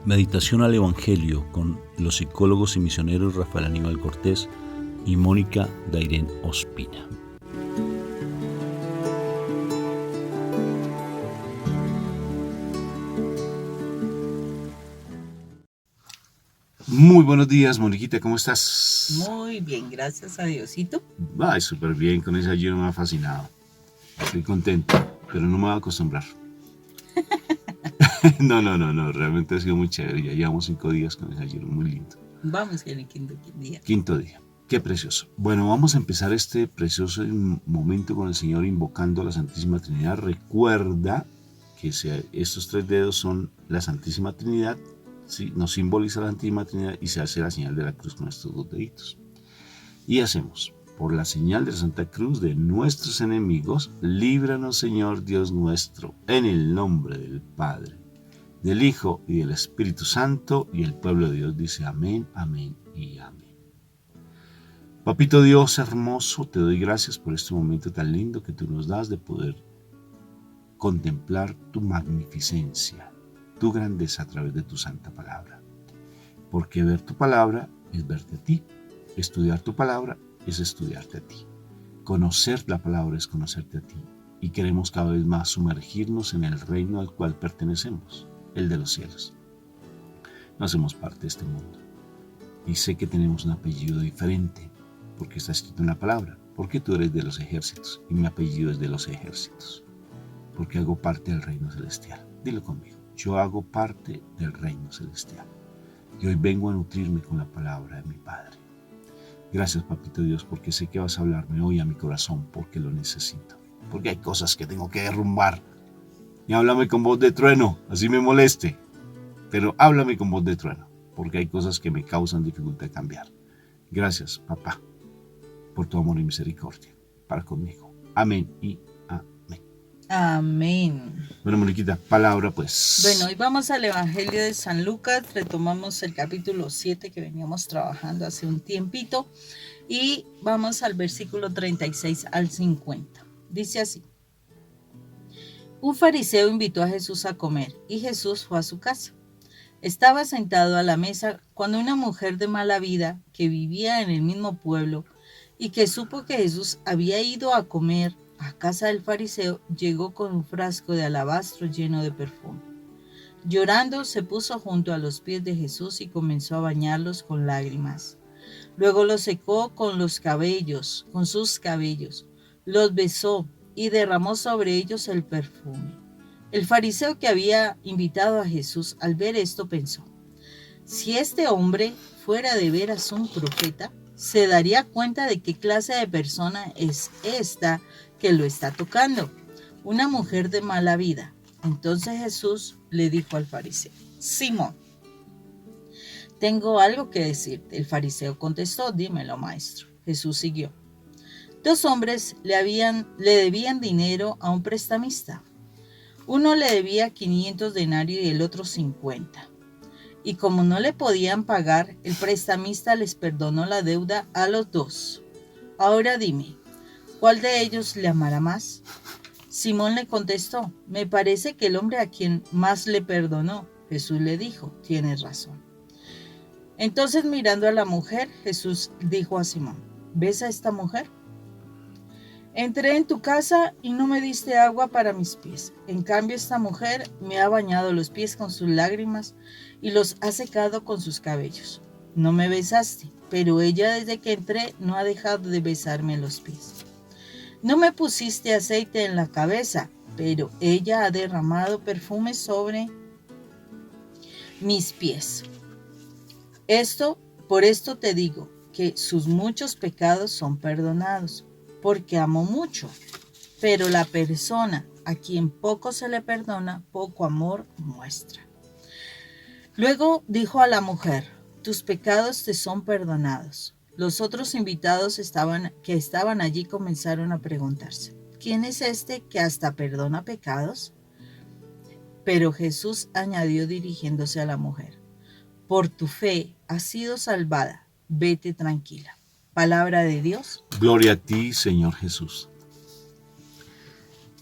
Meditación al Evangelio con los psicólogos y misioneros Rafael Aníbal Cortés y Mónica Dairén Ospina. Muy buenos días, Moniquita, ¿cómo estás? Muy bien, gracias a Diosito. Ay, súper bien, con ese ayuno me ha fascinado. Estoy contento, pero no me voy a acostumbrar. No, realmente ha sido muy chévere. Ya llevamos 5 días con ese ayuno, muy lindo. Vamos en el quinto día. Quinto día, qué precioso. Bueno, vamos a empezar este precioso momento con el Señor invocando a la Santísima Trinidad. Recuerda que estos 3 dedos son la Santísima Trinidad, ¿sí? Nos simboliza la Santísima Trinidad y se hace la señal de la cruz con estos 2 deditos. Y hacemos, por la señal de la Santa Cruz de nuestros enemigos, líbranos, Señor Dios nuestro, en el nombre del Padre, del Hijo y del Espíritu Santo. Y el pueblo de Dios dice amén, amén y amén. Papito Dios hermoso, te doy gracias por este momento tan lindo que tú nos das de poder contemplar tu magnificencia, tu grandeza a través de tu santa palabra. Porque ver tu palabra es verte a ti. Estudiar tu palabra es estudiarte a ti. Conocer la palabra es conocerte a ti. Y queremos cada vez más sumergirnos en el reino al cual pertenecemos, el de los cielos. No hacemos parte de este mundo. Y sé que tenemos un apellido diferente, porque está escrito en la palabra. Porque tú eres de los ejércitos y mi apellido es de los ejércitos. Porque hago parte del reino celestial. Dilo conmigo. Yo hago parte del reino celestial. Y hoy vengo a nutrirme con la palabra de mi Padre. Gracias, Papito Dios, porque sé que vas a hablarme hoy a mi corazón, porque lo necesito. Porque hay cosas que tengo que derrumbar. Y háblame con voz de trueno, así me moleste. Pero háblame con voz de trueno, porque hay cosas que me causan dificultad de cambiar. Gracias, papá, por tu amor y misericordia para conmigo. Amén y amén. Amén. Bueno, Moniquita, palabra pues. Bueno, hoy vamos al Evangelio de San Lucas, retomamos el capítulo 7 que veníamos trabajando hace un tiempito y vamos al versículo 36 al 50. Dice así: un fariseo invitó a Jesús a comer y Jesús fue a su casa. Estaba sentado a la mesa cuando una mujer de mala vida que vivía en el mismo pueblo y que supo que Jesús había ido a comer a casa del fariseo, llegó con un frasco de alabastro lleno de perfume. Llorando, se puso junto a los pies de Jesús y comenzó a bañarlos con lágrimas. Luego los secó con sus cabellos, los besó y derramó sobre ellos el perfume. El fariseo que había invitado a Jesús al ver esto pensó: si este hombre fuera de veras un profeta, se daría cuenta de qué clase de persona es esta que lo está tocando, una mujer de mala vida. Entonces Jesús le dijo al fariseo: Simón, tengo algo que decirte. El fariseo contestó: dímelo, maestro. Jesús siguió: 2 hombres le debían dinero a un prestamista. Uno le debía 500 denarios y el otro 50. Y como no le podían pagar, el prestamista les perdonó la deuda a los 2. Ahora dime, ¿cuál de ellos le amará más? Simón le contestó: me parece que el hombre a quien más le perdonó. Jesús le dijo: tienes razón. Entonces, mirando a la mujer, Jesús dijo a Simón: ¿ves a esta mujer? Entré en tu casa y no me diste agua para mis pies. En cambio, esta mujer me ha bañado los pies con sus lágrimas y los ha secado con sus cabellos. No me besaste, pero ella desde que entré no ha dejado de besarme los pies. No me pusiste aceite en la cabeza, pero ella ha derramado perfume sobre mis pies. Por esto te digo que sus muchos pecados son perdonados, porque amó mucho. Pero la persona a quien poco se le perdona, poco amor muestra. Luego dijo a la mujer: tus pecados te son perdonados. Los otros invitados que estaban allí comenzaron a preguntarse: ¿quién es este que hasta perdona pecados? Pero Jesús añadió dirigiéndose a la mujer: por tu fe has sido salvada, vete tranquila. Palabra de Dios. Gloria a ti, Señor Jesús.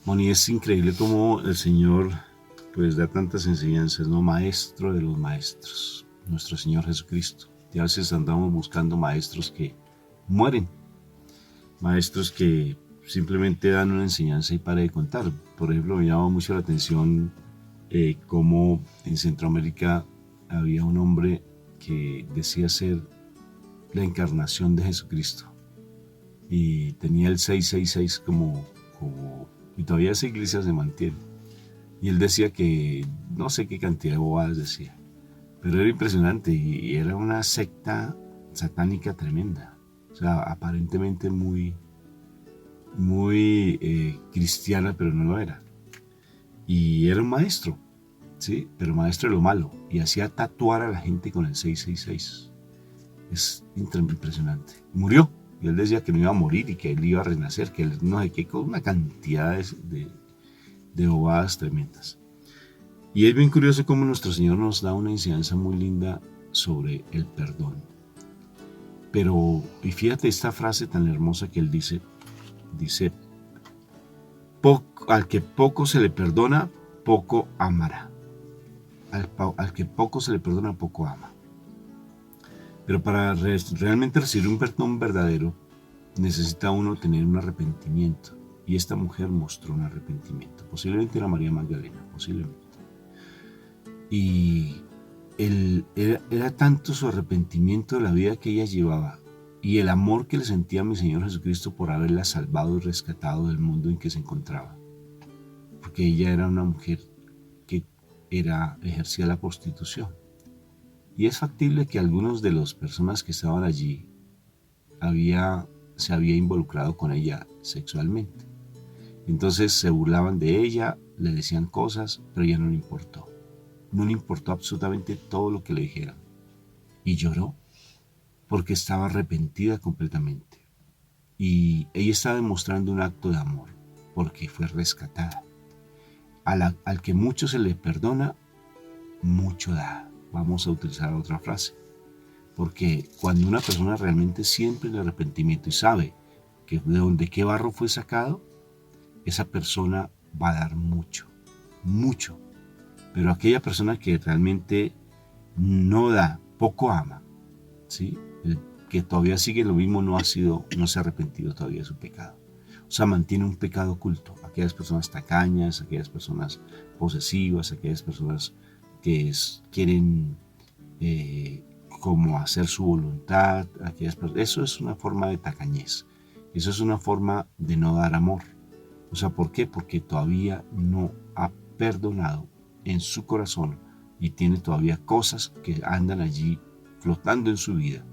Moni, es increíble cómo el Señor pues da tantas enseñanzas, ¿no? Maestro de los maestros, nuestro Señor Jesucristo. Y a veces andamos buscando maestros que mueren, maestros que simplemente dan una enseñanza y para de contar. Por ejemplo, me llama mucho la atención cómo en Centroamérica había un hombre que decía ser la encarnación de Jesucristo y tenía el 666 y todavía esa iglesia se mantiene. Y él decía que no sé qué cantidad de bobadas decía, pero era impresionante y era una secta satánica tremenda. O sea, aparentemente muy cristiana, pero no lo era. Y era un maestro, ¿sí? Pero maestro de lo malo. Y hacía tatuar a la gente con el 666. Es impresionante. Murió. Y él decía que no iba a morir y que él iba a renacer, que él no sé qué, con una cantidad de bobadas tremendas. Y es bien curioso cómo nuestro Señor nos da una enseñanza muy linda sobre el perdón. Pero, y fíjate esta frase tan hermosa que él dice, al que poco se le perdona, poco amará. Al que poco se le perdona, poco ama. Pero para realmente recibir un perdón verdadero, necesita uno tener un arrepentimiento. Y esta mujer mostró un arrepentimiento. Posiblemente era María Magdalena, posiblemente. Y era tanto su arrepentimiento de la vida que ella llevaba y el amor que le sentía a mi Señor Jesucristo por haberla salvado y rescatado del mundo en que se encontraba. Porque ella era una mujer que ejercía la prostitución. Y es factible que algunos de las personas que estaban allí se había involucrado con ella sexualmente. Entonces se burlaban de ella, le decían cosas, pero ella no le importó. No le importó absolutamente todo lo que le dijeran. Y lloró porque estaba arrepentida completamente. Y ella estaba demostrando un acto de amor porque fue rescatada. Al que mucho se le perdona, mucho da. Vamos a utilizar otra frase. Porque cuando una persona realmente siente el arrepentimiento y sabe que de qué barro fue sacado, esa persona va a dar mucho, mucho. Pero aquella persona que realmente no da, poco ama, ¿sí? El que todavía sigue lo mismo no se ha arrepentido todavía de su pecado. O sea, mantiene un pecado oculto. Aquellas personas tacañas, aquellas personas posesivas, aquellas personas que quieren como hacer su voluntad, eso es una forma de tacañez. Eso es una forma de no dar amor. O sea, ¿por qué? Porque todavía no ha perdonado en su corazón y tiene todavía cosas que andan allí flotando en su vida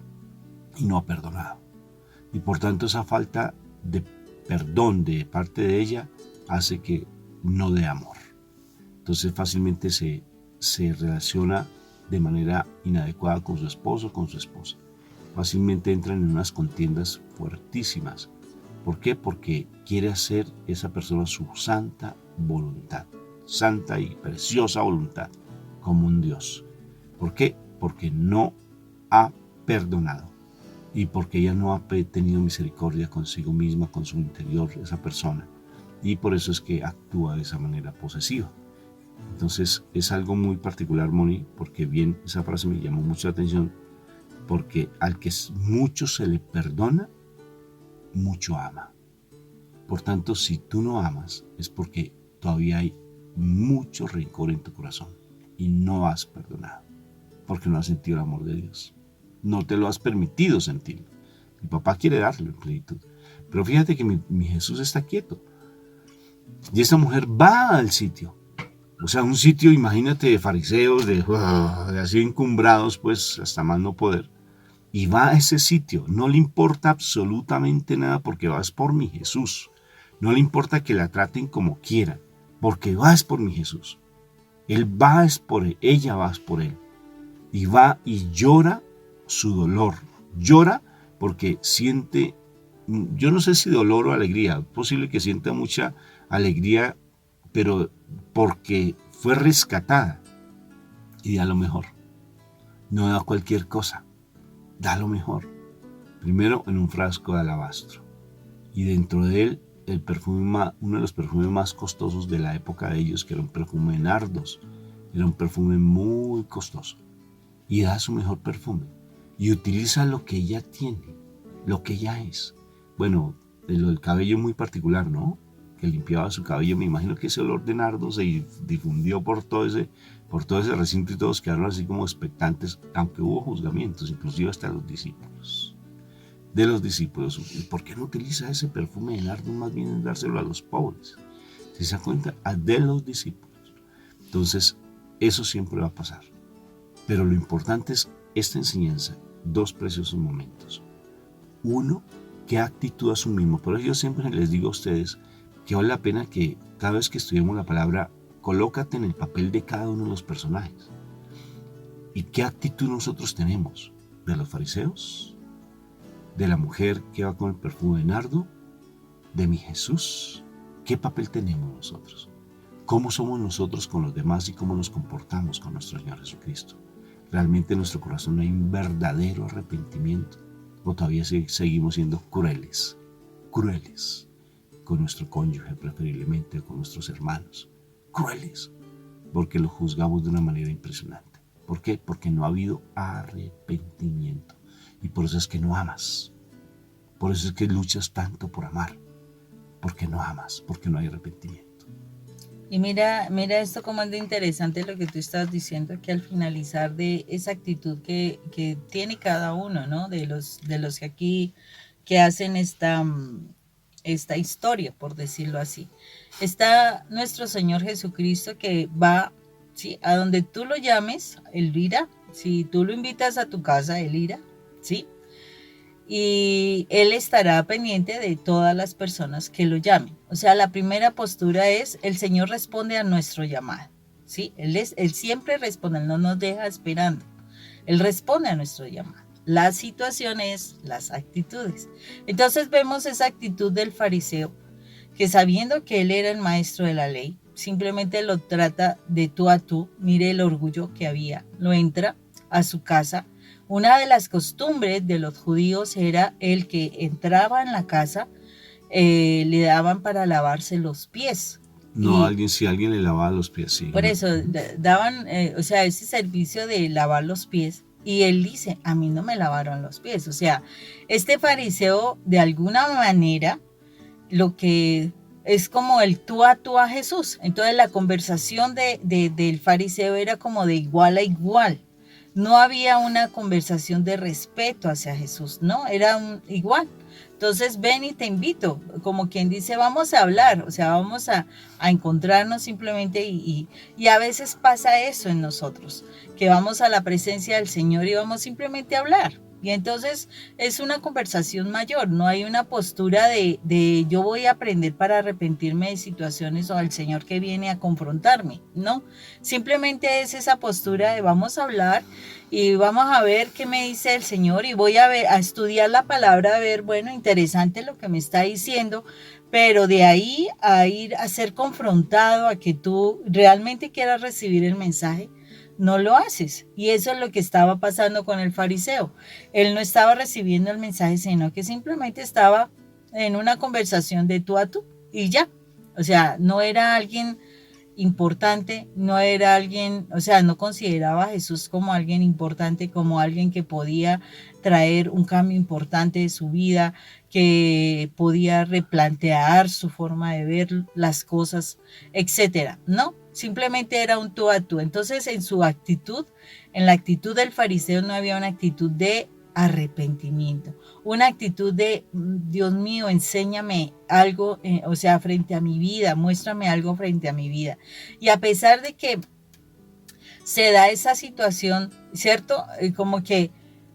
y no ha perdonado. Y por tanto esa falta de perdón de parte de ella hace que no dé amor. Entonces fácilmente se relaciona de manera inadecuada con su esposo o con su esposa. Fácilmente entran en unas contiendas fuertísimas. ¿Por qué? Porque quiere hacer esa persona su santa voluntad, santa y preciosa voluntad, como un Dios. ¿Por qué? Porque no ha perdonado y porque ella no ha tenido misericordia consigo misma, con su interior, esa persona. Y por eso es que actúa de esa manera posesiva. Entonces es algo muy particular, Moni, porque bien esa frase me llamó mucho la atención, porque al que mucho se le perdona, mucho ama. Por tanto, si tú no amas, es porque todavía hay mucho rencor en tu corazón y no has perdonado, porque no has sentido el amor de Dios. No te lo has permitido sentir. Mi papá quiere darle en plenitud. Pero fíjate que mi Jesús está quieto. Y esa mujer va al sitio. O sea, un sitio, imagínate, de fariseos, de así encumbrados, pues hasta más no poder. Y va a ese sitio. No le importa absolutamente nada porque vas por mi Jesús. No le importa que la traten como quieran, porque vas por mi Jesús. Él va es por él, ella va por él. Y va y llora su dolor. Llora porque siente, yo no sé si dolor o alegría, es posible que sienta mucha alegría, pero porque fue rescatada. Y da lo mejor. No da cualquier cosa, da lo mejor. Primero en un frasco de alabastro. Y dentro de él uno de los perfumes más costosos de la época de ellos, que era un perfume de nardos. Era un perfume muy costoso. Y da su mejor perfume. Y utiliza lo que ella tiene, lo que ella es. Bueno, lo del cabello muy particular, ¿no? Que limpiaba su cabello. Me imagino que ese olor de nardo se difundió por todo ese recinto y todos quedaron así como expectantes, aunque hubo juzgamientos, inclusive hasta los discípulos. De los discípulos, ¿por qué no utiliza ese perfume de nardo? Más bien dárselo a los pobres. ¿Se da cuenta? De los discípulos. Entonces, eso siempre va a pasar. Pero lo importante es esta enseñanza, dos preciosos momentos. Uno, qué actitud asumimos. Por eso yo siempre les digo a ustedes que vale la pena que cada vez que estudiemos la palabra, colócate en el papel de cada uno de los personajes. ¿Y qué actitud nosotros tenemos? ¿De los fariseos? ¿De la mujer que va con el perfume de nardo? ¿De mi Jesús? ¿Qué papel tenemos nosotros? ¿Cómo somos nosotros con los demás y cómo nos comportamos con nuestro Señor Jesucristo? ¿Realmente en nuestro corazón hay un verdadero arrepentimiento? ¿O todavía seguimos siendo crueles con nuestro cónyuge preferiblemente, o con nuestros hermanos? Crueles, porque lo juzgamos de una manera impresionante. ¿Por qué? Porque no ha habido arrepentimiento. Y por eso es que no amas. Por eso es que luchas tanto por amar. Porque no amas, porque no hay arrepentimiento. Y mira esto como es de interesante lo que tú estás diciendo, que al finalizar de esa actitud que tiene cada uno, ¿no? De los que aquí, que hacen esta historia, por decirlo así. Está nuestro Señor Jesucristo que va, ¿sí? A donde tú lo llames, Él irá. Si tú lo invitas a tu casa, Él irá, ¿sí? Y Él estará pendiente de todas las personas que lo llamen. O sea, la primera postura es, el Señor responde a nuestro llamado, ¿sí? Él siempre responde, Él no nos deja esperando. Él responde a nuestro llamado. La situación es las actitudes. Entonces vemos esa actitud del fariseo, que sabiendo que él era el maestro de la ley, simplemente lo trata de tú a tú. Mire el orgullo que había. Lo entra a su casa. Una de las costumbres de los judíos era el que entraba en la casa, le daban para lavarse los pies. No, si alguien le lavaba los pies, sí. Por eso daban, ese servicio de lavar los pies. Y él dice, a mí no me lavaron los pies. O sea, este fariseo de alguna manera, lo que es como el tú a Jesús. Entonces la conversación del fariseo era como de igual a igual. No había una conversación de respeto hacia Jesús, no, era igual. Entonces ven y te invito, como quien dice, vamos a hablar, o sea, vamos a encontrarnos simplemente y a veces pasa eso en nosotros, que vamos a la presencia del Señor y vamos simplemente a hablar. Y entonces es una conversación mayor, no hay una postura de yo voy a aprender para arrepentirme de situaciones o al Señor que viene a confrontarme, no, simplemente es esa postura de vamos a hablar y vamos a ver qué me dice el Señor y voy a estudiar la palabra, a ver, bueno, interesante lo que me está diciendo, pero de ahí a ir a ser confrontado, a que tú realmente quieras recibir el mensaje, no lo haces. Y eso es lo que estaba pasando con el fariseo. Él no estaba recibiendo el mensaje, sino que simplemente estaba en una conversación de tú a tú y ya. O sea, no era alguien importante, no era alguien, o sea, no consideraba a Jesús como alguien importante, como alguien que podía traer un cambio importante de su vida, que podía replantear su forma de ver las cosas, etcétera. No, simplemente era un tú a tú. Entonces, en su actitud, en la actitud del fariseo no había una actitud de arrepentimiento, una actitud de Dios mío, enséñame algo, o sea, frente a mi vida, muéstrame algo frente a mi vida. Y a pesar de que se da esa situación, ¿cierto? Como que,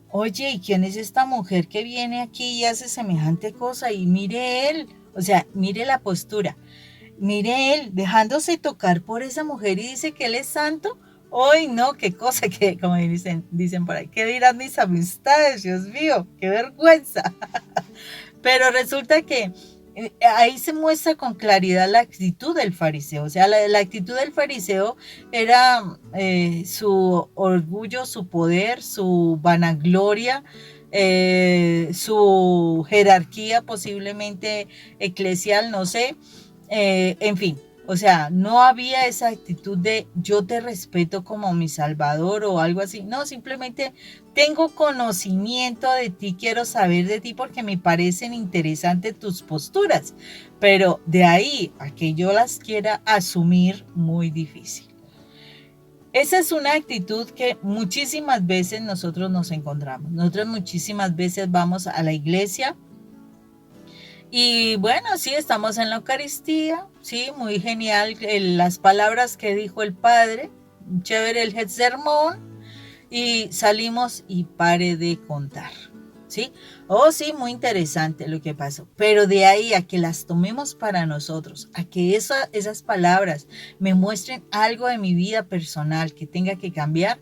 oye, ¿y quién es esta mujer que viene aquí y hace semejante cosa? Y mire él, o sea, mire la postura, mire él dejándose tocar por esa mujer y dice que él es santo. ¡Ay, no! ¡Qué cosa! Que, como dicen por ahí, ¿qué dirán mis amistades? Dios mío, ¡qué vergüenza! Pero resulta que ahí se muestra con claridad la actitud del fariseo. O sea, la actitud del fariseo era su orgullo, su poder, su vanagloria, su jerarquía posiblemente eclesial, no sé, en fin. O sea, no había esa actitud de yo te respeto como mi salvador o algo así. No, simplemente tengo conocimiento de ti, quiero saber de ti porque me parecen interesantes tus posturas. Pero de ahí a que yo las quiera asumir, muy difícil. Esa es una actitud que muchísimas veces nosotros nos encontramos. Nosotros muchísimas veces vamos a la iglesia y bueno, sí, estamos en la Eucaristía, sí, muy genial las palabras que dijo el Padre, chévere el sermón, y salimos y pare de contar, ¿sí? Oh, sí, muy interesante lo que pasó, pero de ahí a que las tomemos para nosotros, a que esas palabras me muestren algo de mi vida personal que tenga que cambiar,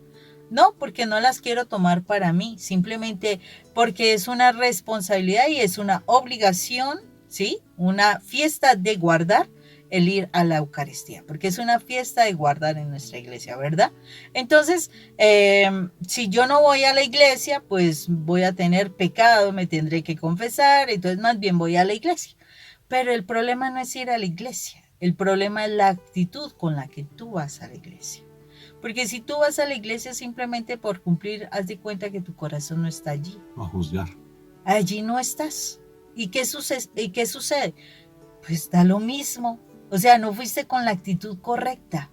no, porque no las quiero tomar para mí, simplemente porque es una responsabilidad y es una obligación, ¿sí? Una fiesta de guardar el ir a la Eucaristía, porque es una fiesta de guardar en nuestra iglesia, ¿verdad? Entonces, si yo no voy a la iglesia, pues voy a tener pecado, me tendré que confesar, entonces más bien voy a la iglesia. Pero el problema no es ir a la iglesia, el problema es la actitud con la que tú vas a la iglesia. Porque si tú vas a la iglesia simplemente por cumplir, haz de cuenta que tu corazón no está allí. A juzgar. Allí no estás. ¿Y qué sucede? Pues da lo mismo. O sea, no fuiste con la actitud correcta.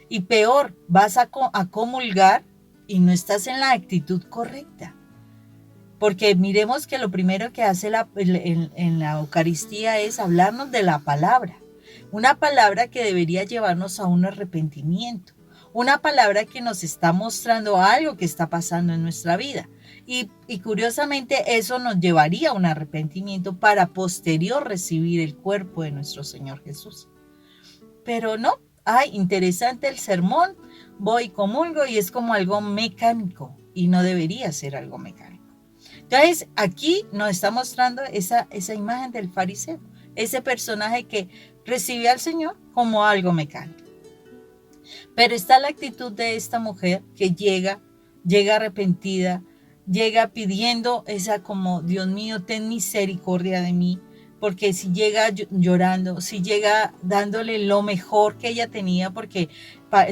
Y peor, vas a comulgar y no estás en la actitud correcta. Porque miremos que lo primero que hace en la Eucaristía es hablarnos de la palabra. Una palabra que debería llevarnos a un arrepentimiento. Una palabra que nos está mostrando algo que está pasando en nuestra vida. Y curiosamente eso nos llevaría a un arrepentimiento para posterior recibir el cuerpo de nuestro Señor Jesús. Pero no, interesante el sermón, voy, comulgo y es como algo mecánico y no debería ser algo mecánico. Entonces aquí nos está mostrando esa imagen del fariseo, ese personaje que recibe al Señor como algo mecánico. Pero está la actitud de esta mujer que llega arrepentida, llega pidiendo esa como, Dios mío, ten misericordia de mí, porque si llega llorando, si llega dándole lo mejor que ella tenía, porque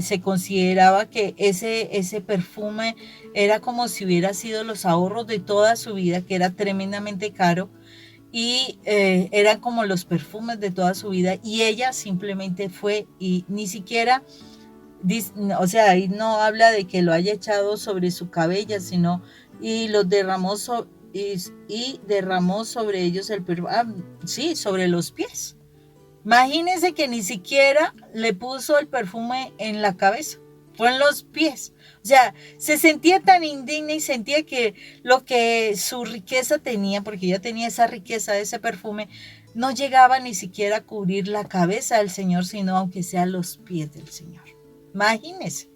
se consideraba que ese perfume era como si hubiera sido los ahorros de toda su vida, que era tremendamente caro, y eran como los perfumes de toda su vida, y ella simplemente fue y ni siquiera... O sea, ahí no habla de que lo haya echado sobre su cabella, sino y los derramó y derramó sobre ellos el perfume, sí, sobre los pies. Imagínense que ni siquiera le puso el perfume en la cabeza, fue en los pies. O sea, se sentía tan indigna y sentía que lo que su riqueza tenía, porque ella tenía esa riqueza de ese perfume, no llegaba ni siquiera a cubrir la cabeza del Señor, sino aunque sea los pies del Señor. Imagínense.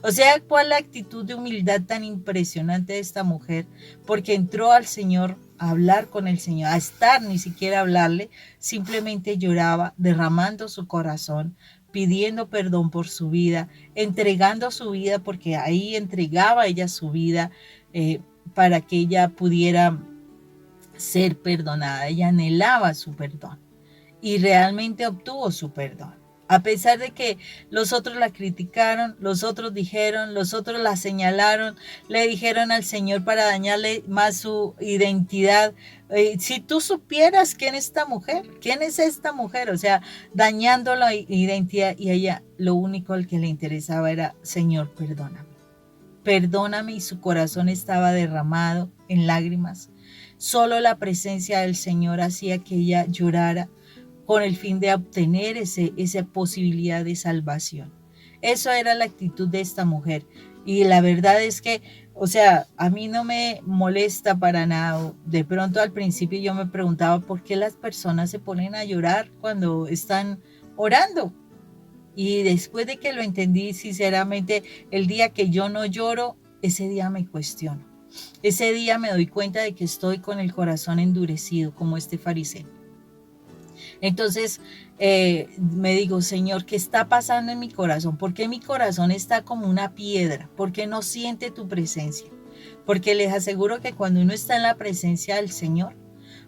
O sea, cuál la actitud de humildad tan impresionante de esta mujer, porque entró al Señor a hablar con el Señor, a estar, ni siquiera a hablarle, simplemente lloraba, derramando su corazón, pidiendo perdón por su vida, entregando su vida, porque ahí entregaba ella su vida para que ella pudiera ser perdonada. Ella anhelaba su perdón y realmente obtuvo su perdón. A pesar de que los otros la criticaron, los otros dijeron, los otros la señalaron, le dijeron al Señor para dañarle más su identidad. Si tú supieras quién es esta mujer, o sea, dañando la identidad, y a ella lo único al que le interesaba era, Señor, perdóname. Perdóname, y su corazón estaba derramado en lágrimas. Solo la presencia del Señor hacía que ella llorara, con el fin de obtener esa posibilidad de salvación. Eso era la actitud de esta mujer. Y la verdad es que, o sea, a mí no me molesta para nada. De pronto al principio yo me preguntaba por qué las personas se ponen a llorar cuando están orando. Y después de que lo entendí, sinceramente, el día que yo no lloro, ese día me cuestiono. Ese día me doy cuenta de que estoy con el corazón endurecido como este fariseo. Entonces me digo, Señor, ¿qué está pasando en mi corazón? ¿Por qué mi corazón está como una piedra? ¿Por qué no siente tu presencia? Porque les aseguro que cuando uno está en la presencia del Señor,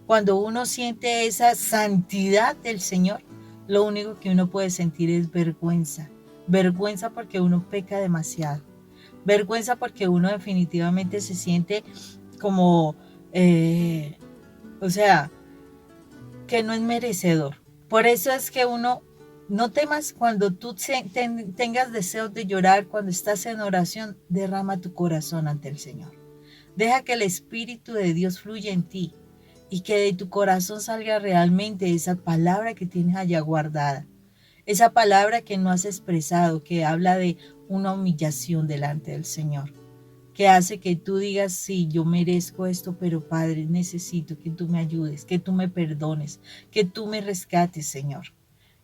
cuando uno siente esa santidad del Señor, lo único que uno puede sentir es vergüenza. Vergüenza porque uno peca demasiado. Vergüenza porque uno definitivamente se siente como, o sea, que no es merecedor. Por eso es que uno, no temas cuando tú tengas deseos de llorar, cuando estás en oración, derrama tu corazón ante el Señor. Deja que el Espíritu de Dios fluya en ti y que de tu corazón salga realmente esa palabra que tienes allá guardada. Esa palabra que no has expresado, que habla de una humillación delante del Señor, que hace que tú digas, sí, yo merezco esto, pero Padre, necesito que tú me ayudes, que tú me perdones, que tú me rescates, Señor.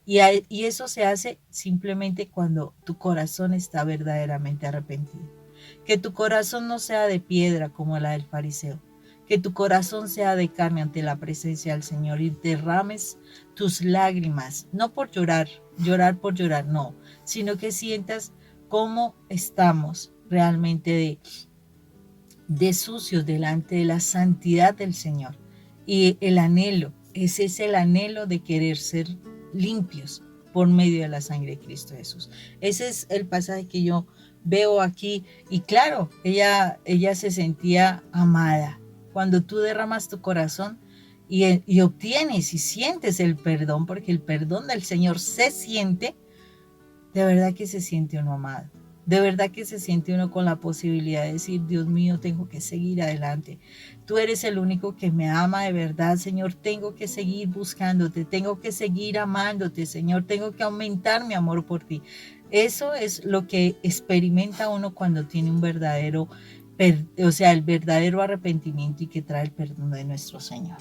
Y eso se hace simplemente cuando tu corazón está verdaderamente arrepentido. Que tu corazón no sea de piedra como la del fariseo. Que tu corazón sea de carne ante la presencia del Señor y derrames tus lágrimas, no por llorar por llorar, no, sino que sientas cómo estamos realmente de sucios delante de la santidad del Señor. Y el anhelo, ese es el anhelo de querer ser limpios por medio de la sangre de Cristo Jesús. Ese es el pasaje que yo veo aquí. Y claro, ella se sentía amada. Cuando tú derramas tu corazón y obtienes y sientes el perdón, porque el perdón del Señor se siente, de verdad que se siente uno amado. De verdad que se siente uno con la posibilidad de decir, Dios mío, tengo que seguir adelante. Tú eres el único que me ama de verdad, Señor. Tengo que seguir buscándote, tengo que seguir amándote, Señor. Tengo que aumentar mi amor por ti. Eso es lo que experimenta uno cuando tiene un verdadero, el verdadero arrepentimiento y que trae el perdón de nuestro Señor.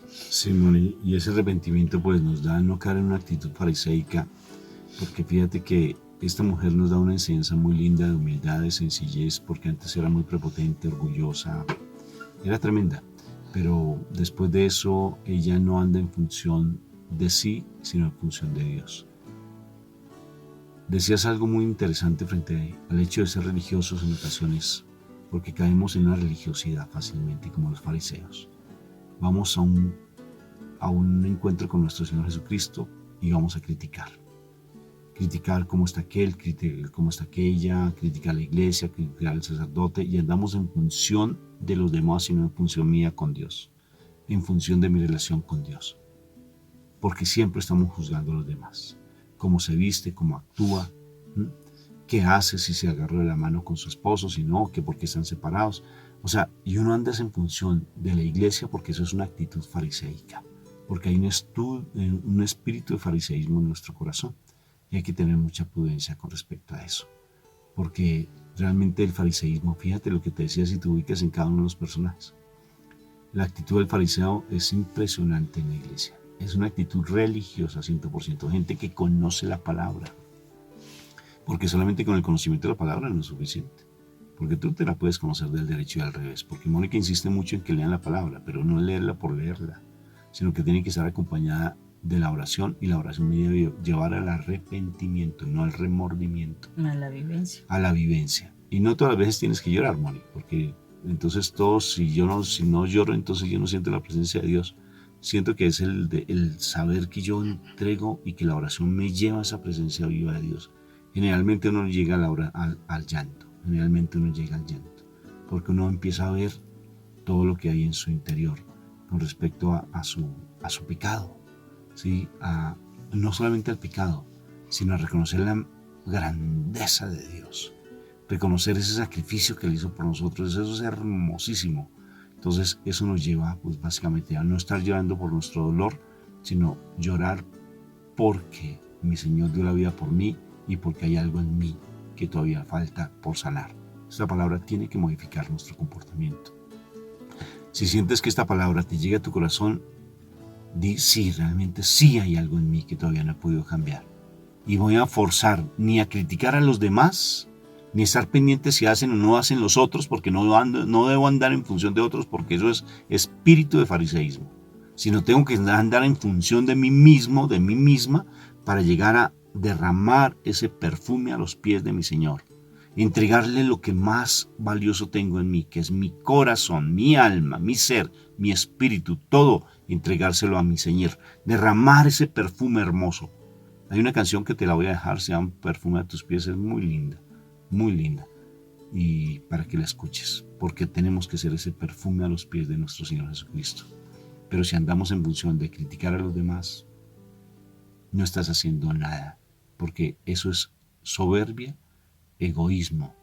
Sí, Moni, y ese arrepentimiento pues nos da no caer en una actitud fariseica, porque fíjate que esta mujer nos da una enseñanza muy linda de humildad, de sencillez, porque antes era muy prepotente, orgullosa, era tremenda, pero después de eso ella no anda en función de sí, sino en función de Dios. Decías algo muy interesante frente al hecho de ser religiosos en ocasiones, porque caemos en una religiosidad fácilmente, como los fariseos. Vamos a un encuentro con nuestro Señor Jesucristo y vamos a criticar cómo está aquel, cómo está aquella, criticar a la iglesia, criticar al sacerdote, y andamos en función de los demás, sino en función mía con Dios, en función de mi relación con Dios, porque siempre estamos juzgando a los demás, cómo se viste, cómo actúa, qué hace, si se agarró de la mano con su esposo, si no, que por qué están separados. O sea, y uno anda en función de la iglesia, porque eso es una actitud fariseica, porque hay un espíritu de fariseísmo en nuestro corazón. Y hay que tener mucha prudencia con respecto a eso, porque realmente el fariseísmo, fíjate lo que te decía, si te ubicas en cada uno de los personajes, la actitud del fariseo es impresionante en la iglesia, es una actitud religiosa 100%, gente que conoce la palabra, porque solamente con el conocimiento de la palabra no es suficiente, porque tú te la puedes conocer del derecho y al revés, porque Mónica insiste mucho en que lean la palabra, pero no leerla por leerla, sino que tiene que estar acompañada de la oración, y la oración me debe llevar al arrepentimiento, no al remordimiento. A la vivencia. A la vivencia. Y no todas las veces tienes que llorar, Moni, porque entonces si no lloro, entonces yo no siento la presencia de Dios. Siento que es el saber que yo entrego y que la oración me lleva a esa presencia viva de Dios. Generalmente uno llega al llanto, porque uno empieza a ver todo lo que hay en su interior con respecto a su pecado. ¿Sí? No solamente al pecado, sino a reconocer la grandeza de Dios, reconocer ese sacrificio que Él hizo por nosotros. Eso es hermosísimo. Entonces eso nos lleva pues básicamente a no estar llorando por nuestro dolor, sino llorar porque mi Señor dio la vida por mí y porque hay algo en mí que todavía falta por sanar. Esta palabra tiene que modificar nuestro comportamiento. Si sientes que esta palabra te llega a tu corazón, di, sí, realmente sí hay algo en mí que todavía no he podido cambiar. Y voy a forzar ni a criticar a los demás, ni a estar pendiente si hacen o no hacen los otros, porque no debo andar en función de otros, porque eso es espíritu de fariseísmo. Sino tengo que andar en función de mí mismo, de mí misma, para llegar a derramar ese perfume a los pies de mi Señor. entregarle lo que más valioso tengo en mí, que es mi corazón, mi alma, mi ser, mi espíritu, todo, entregárselo a mi Señor, derramar ese perfume hermoso. Hay una canción que te la voy a dejar, se llama Perfume a tus pies, es muy linda, y para que la escuches, porque tenemos que ser ese perfume a los pies de nuestro Señor Jesucristo. Pero si andamos en función de criticar a los demás, no estás haciendo nada, porque eso es soberbia, egoísmo,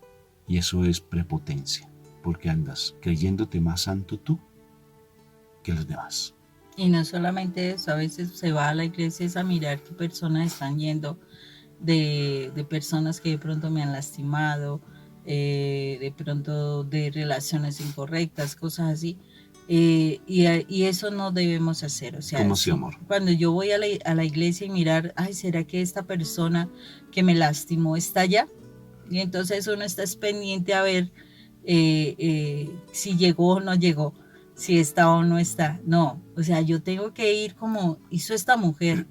y eso es prepotencia, porque andas creyéndote más santo tú que los demás. Y no solamente eso, a veces se va a la iglesia a mirar qué personas están yendo, de personas que de pronto me han lastimado, de pronto de relaciones incorrectas, cosas así. Y eso no debemos hacer. O sea, ¿Cómo sí, amor? Cuando yo voy a la iglesia y mirar, ay, ¿será que esta persona que me lastimó está allá? Y entonces uno está pendiente a ver si llegó o no llegó, si está o no está. No, o sea, yo tengo que ir como hizo esta mujer.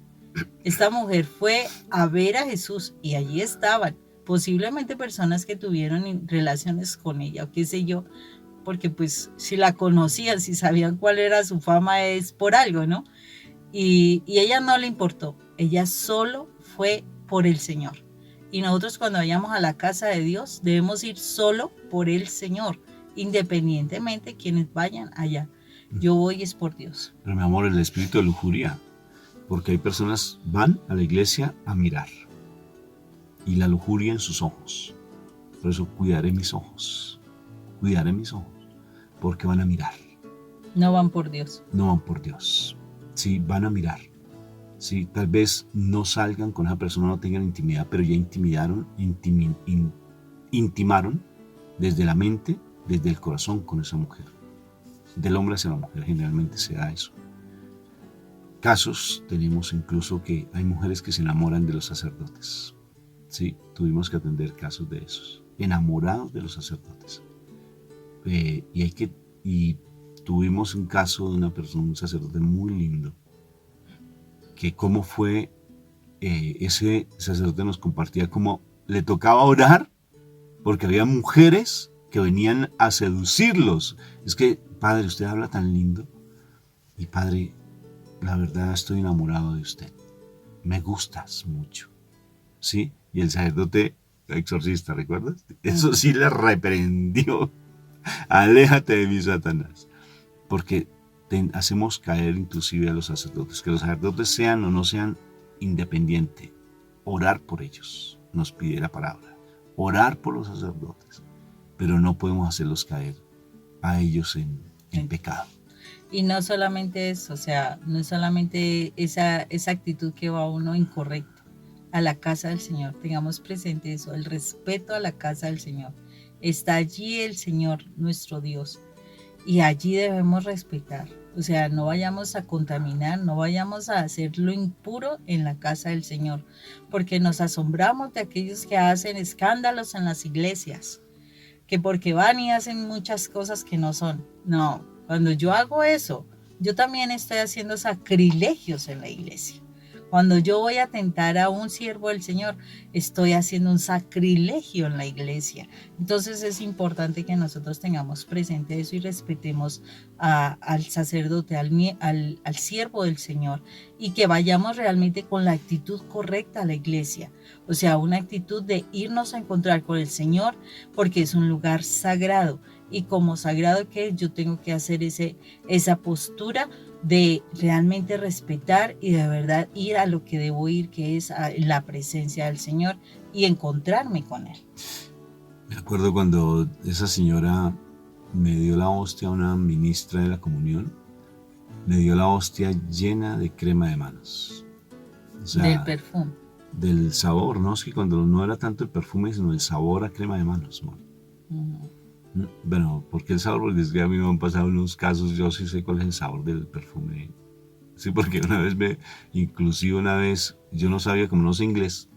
Esta mujer fue a ver a Jesús y allí estaban posiblemente personas que tuvieron relaciones con ella o qué sé yo, porque pues si la conocían, si sabían cuál era su fama es por algo, ¿no? Y ella no le importó, ella solo fue por el Señor. Y nosotros cuando vayamos a la casa de Dios debemos ir solo por el Señor, independientemente de quienes vayan allá. Yo voy es por Dios. Pero mi amor, el espíritu de lujuria, porque hay personas van a la iglesia a mirar y la lujuria en sus ojos. Por eso cuidaré mis ojos, porque van a mirar. No van por Dios. No van por Dios. Sí, van a mirar. Sí, tal vez no salgan con esa persona, no tengan intimidad, pero ya intimaron desde la mente, desde el corazón con esa mujer. Del hombre hacia la mujer generalmente se da eso. Casos tenemos incluso que hay mujeres que se enamoran de los sacerdotes. Sí, tuvimos que atender casos de esos, enamorados de los sacerdotes. Y tuvimos un caso de una persona, un sacerdote muy lindo, que cómo fue, ese sacerdote nos compartía cómo le tocaba orar porque había mujeres que venían a seducirlos. Es que, padre, usted habla tan lindo y padre, la verdad estoy enamorado de usted, me gustas mucho, ¿sí? Y el sacerdote exorcista, ¿recuerdas? Eso sí le reprendió, aléjate de mí, Satanás, porque hacemos caer inclusive a los sacerdotes, que los sacerdotes sean o no sean independientes, orar por ellos, nos pide la palabra, orar por los sacerdotes, pero no podemos hacerlos caer a ellos en pecado. Y no solamente eso, o sea, no es solamente esa actitud que va uno incorrecta a la casa del Señor. Tengamos presente eso, el respeto a la casa del Señor. Está allí el Señor, nuestro Dios, y allí debemos respetar. O sea, no vayamos a contaminar, no vayamos a hacer lo impuro en la casa del Señor, porque nos asombramos de aquellos que hacen escándalos en las iglesias, que porque van y hacen muchas cosas que no son. No, cuando yo hago eso, yo también estoy haciendo sacrilegios en la iglesia. Cuando yo voy a atentar a un siervo del Señor, estoy haciendo un sacrilegio en la iglesia. Entonces es importante que nosotros tengamos presente eso y respetemos al sacerdote, al siervo del Señor, y que vayamos realmente con la actitud correcta a la iglesia. O sea, una actitud de irnos a encontrar con el Señor, porque es un lugar sagrado. Y como sagrado que yo tengo que hacer esa postura de realmente respetar y de verdad ir a lo que debo ir, que es a la presencia del Señor y encontrarme con Él. Me acuerdo cuando esa señora me dio la hostia, una ministra de la comunión, me dio la hostia llena de crema de manos. O sea, del perfume. Del sabor, ¿no? Es que cuando no era tanto el perfume, sino el sabor a crema de manos, ¿no? Bueno, ¿por qué el sabor? Porque es que a mí me han pasado unos casos, yo sí sé cuál es el sabor del perfume. Sí, porque inclusive una vez, yo no sabía, como no sé inglés,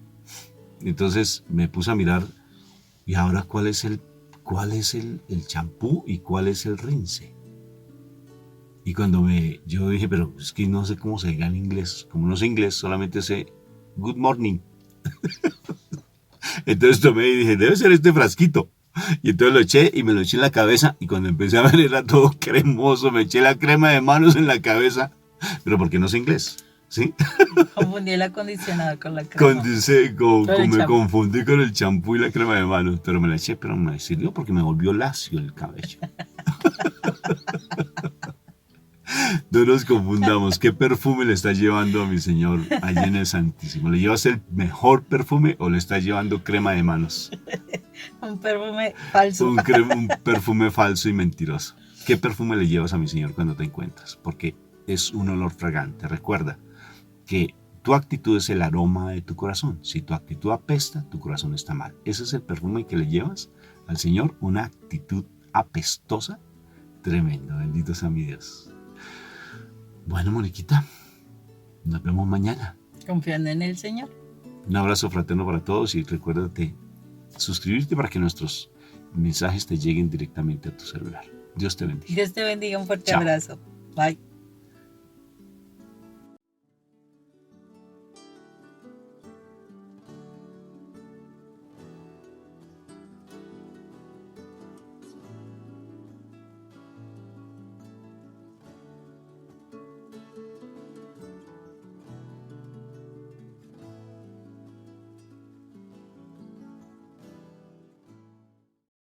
entonces me puse a mirar, y ahora cuál es el champú y cuál es el rinse. Y cuando yo dije, pero es que no sé cómo se diga en inglés, como no sé inglés, solamente sé good morning. Entonces tomé y dije, debe ser este frasquito. Y entonces lo eché y me lo eché en la cabeza y cuando empecé a ver era todo cremoso, me eché la crema de manos en la cabeza, pero porque no sé inglés, ¿sí? Confundí el acondicionador con la crema. Me confundí con el champú y la crema de manos, pero me la eché, pero me sirvió porque me volvió lacio el cabello. No nos confundamos. ¿Qué perfume le está llevando a mi Señor allí en el Santísimo? ¿Le llevas el mejor perfume o le estás llevando crema de manos? Un perfume falso. Un perfume falso y mentiroso. ¿Qué perfume le llevas a mi Señor cuando te encuentras? Porque es un olor fragante. Recuerda que tu actitud es el aroma de tu corazón. Si tu actitud apesta, tu corazón está mal. Ese es el perfume que le llevas al Señor. Una actitud apestosa. Tremendo. Bendito sea mi Dios. Bueno, Moniquita, nos vemos mañana. Confiando en el Señor. Un abrazo fraterno para todos y recuérdate suscribirte para que nuestros mensajes te lleguen directamente a tu celular. Dios te bendiga. Dios te bendiga, un fuerte Chao. abrazo. Bye.